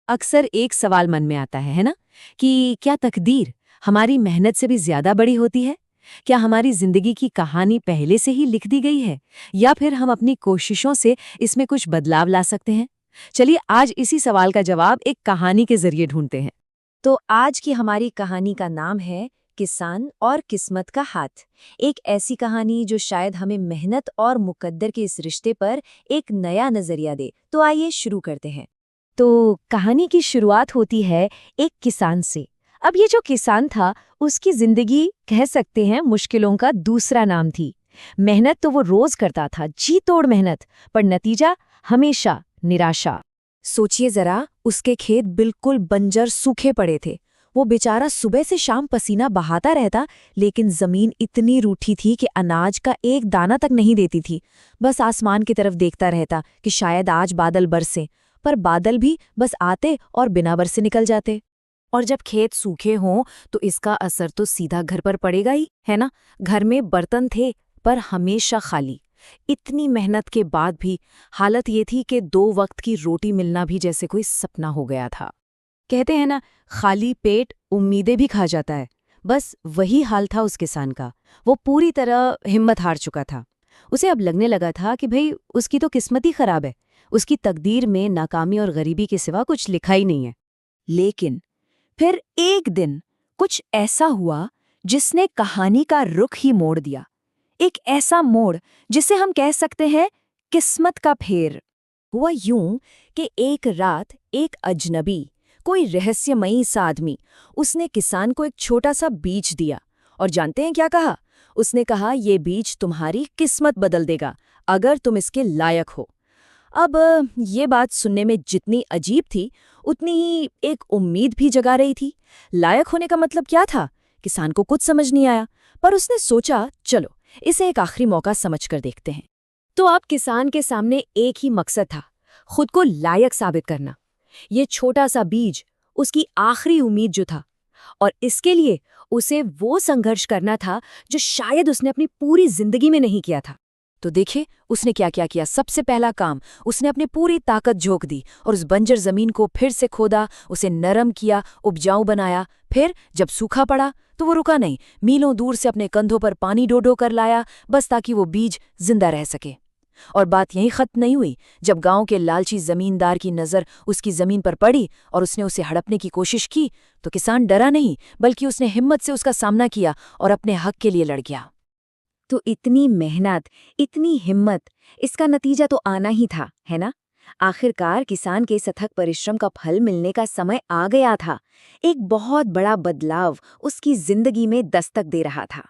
अक्सर एक सवाल मन में आता है ना, कि क्या तकदीर हमारी मेहनत से भी ज्यादा बड़ी होती है? क्या हमारी जिंदगी की कहानी पहले से ही लिख दी गई है, या फिर हम अपनी कोशिशों से इसमें कुछ बदलाव ला सकते हैं? चलिए आज इसी सवाल का जवाब एक कहानी के जरिए ढूंढते हैं। तो आज की हमारी कहानी का नाम है किसान और किस्मत का हाथ। एक ऐसी कहानी जो शायद हमें मेहनत और मुकद्दर के इस रिश्ते पर एक नया नजरिया दे। तो आइए शुरू करते हैं। तो कहानी की शुरुआत होती है एक किसान से। अब ये जो किसान था, उसकी जिंदगी कह सकते हैं मुश्किलों का दूसरा नाम थी। मेहनत तो वो रोज करता था, जी तोड़ मेहनत, पर नतीजा हमेशा निराशा। सोचिए जरा, उसके खेत बिल्कुल बंजर सूखे पड़े थे। वो बेचारा सुबह से शाम पसीना बहाता रहता, लेकिन जमीन इतनी रूठी थी कि अनाज का एक दाना तक नहीं देती थी। बस आसमान की तरफ देखता रहता कि शायद आज बादल बरसें, पर बादल भी बस आते और बिना बरसे निकल जाते। और जब खेत सूखे हों तो इसका असर तो सीधा घर पर पड़ेगा ही, है ना। घर में बर्तन थे, पर हमेशा खाली। इतनी मेहनत के बाद भी हालत ये थी कि 2 वक्त की रोटी मिलना भी जैसे कोई सपना हो गया था। कहते हैं ना, खाली पेट उम्मीदें भी खा जाता है। बस वही हाल था उस किसान का। वो पूरी तरह हिम्मत हार चुका था। उसे अब लगने लगा था कि भाई उसकी तो किस्मत ही खराब है। उसकी तकदीर में नाकामी और गरीबी के सिवा कुछ लिखा ही नहीं है। लेकिन फिर एक दिन कुछ ऐसा हुआ जिसने कहानी का रुख ही मोड़ दिया। एक ऐसा मोड़ जिसे हम कह सकते हैं किस्मत का फेर। हुआ यूं कि एक रात एक अजनबी, कोई रहस्यमयी सा आदमी, उसने किसान को एक छोटा सा बीज दिया। और जानते हैं क्या कहा? उसने कहा, ये बीज तुम्हारी किस्मत बदल देगा अगर तुम इसके लायक हो। अब ये बात सुनने में जितनी अजीब थी, उतनी ही एक उम्मीद भी जगा रही थी। लायक होने का मतलब क्या था? किसान को कुछ समझ नहीं आया, पर उसने सोचा, चलो इसे एक आखिरी मौका समझकर देखते हैं। तो अब किसान के सामने एक ही मकसद था, खुद को लायक साबित करना। ये छोटा सा बीज उसकी आखिरी उम्मीद जो था, और इसके लिए उसे वो संघर्ष करना था जो शायद उसने अपनी पूरी जिंदगी में नहीं किया था। तो देखिए उसने क्या क्या किया। सबसे पहला काम, उसने अपनी पूरी ताकत झोंक दी और उस बंजर जमीन को फिर से खोदा, उसे नरम किया, उपजाऊ बनाया। फिर जब सूखा पड़ा तो वो रुका नहीं, मीलों दूर से अपने कंधों पर पानी डो कर लाया, बस ताकि वो बीज जिंदा रह सके। और बात यहीं खत्म नहीं हुई। जब गांव के लालची जमींदार की नज़र उसकी जमीन पर पड़ी और उसने उसे हड़पने की कोशिश की, तो किसान डरा नहीं, बल्कि उसने हिम्मत से उसका सामना किया और अपने हक के लिए लड़ गया। तो इतनी मेहनत, इतनी हिम्मत, इसका नतीजा तो आना ही था, है ना। आखिरकार किसान के सथक परिश्रम का फल मिलने का समय आ गया था। एक बहुत बड़ा बदलाव उसकी जिंदगी में दस्तक दे रहा था।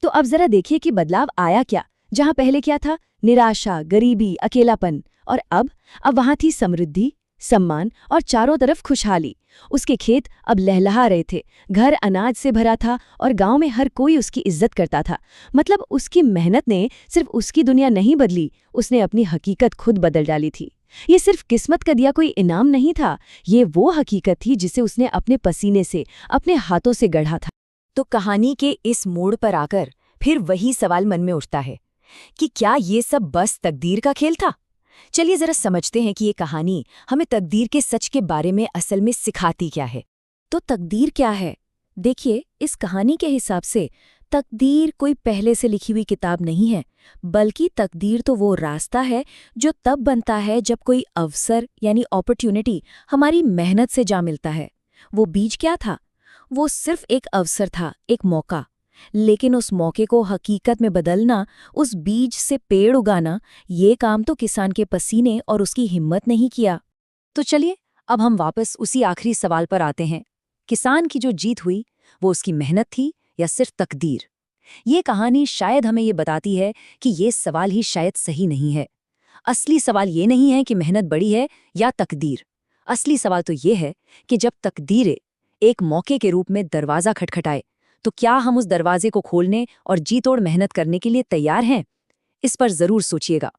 तो अब जरा देखिए कि बदलाव आया क्या। जहां पहले क्या था, निराशा, गरीबी, अकेलापन, और अब वहां थी समृद्धि, सम्मान और चारों तरफ खुशहाली। उसके खेत अब लहलहा रहे थे, घर अनाज से भरा था और गांव में हर कोई उसकी इज्जत करता था। मतलब उसकी मेहनत ने सिर्फ उसकी दुनिया नहीं बदली, उसने अपनी हकीकत खुद बदल डाली थी। ये सिर्फ किस्मत का दिया कोई इनाम नहीं था, ये वो हकीकत थी जिसे उसने अपने पसीने से, अपने हाथों से गढ़ा था। तो कहानी के इस मोड़ पर आकर फिर वही सवाल मन में उठता है कि क्या ये सब बस तकदीर का खेल था? चलिए जरा समझते हैं कि ये कहानी हमें तकदीर के सच के बारे में असल में सिखाती क्या है। तो तकदीर क्या है? देखिए, इस कहानी के हिसाब से तकदीर कोई पहले से लिखी हुई किताब नहीं है, बल्कि तकदीर तो वो रास्ता है जो तब बनता है जब कोई अवसर यानी अपॉर्चुनिटी हमारी मेहनत से जा मिलता है। वो बीज क्या था? वो सिर्फ एक अवसर था, एक मौका। लेकिन उस मौके को हकीकत में बदलना, उस बीज से पेड़ उगाना, ये काम तो किसान के पसीने और उसकी हिम्मत नहीं किया। तो चलिए अब हम वापस उसी आखिरी सवाल पर आते हैं। किसान की जो जीत हुई, वो उसकी मेहनत थी या सिर्फ तकदीर? ये कहानी शायद हमें ये बताती है कि ये सवाल ही शायद सही नहीं है। असली सवाल ये नहीं है कि मेहनत बड़ी है या तकदीर। असली सवाल तो ये है कि जब तकदीर एक मौके के रूप में दरवाज़ा खटखटाए, तो क्या हम उस दरवाजे को खोलने और जी तोड़ मेहनत करने के लिए तैयार हैं? इस पर ज़रूर सोचिएगा।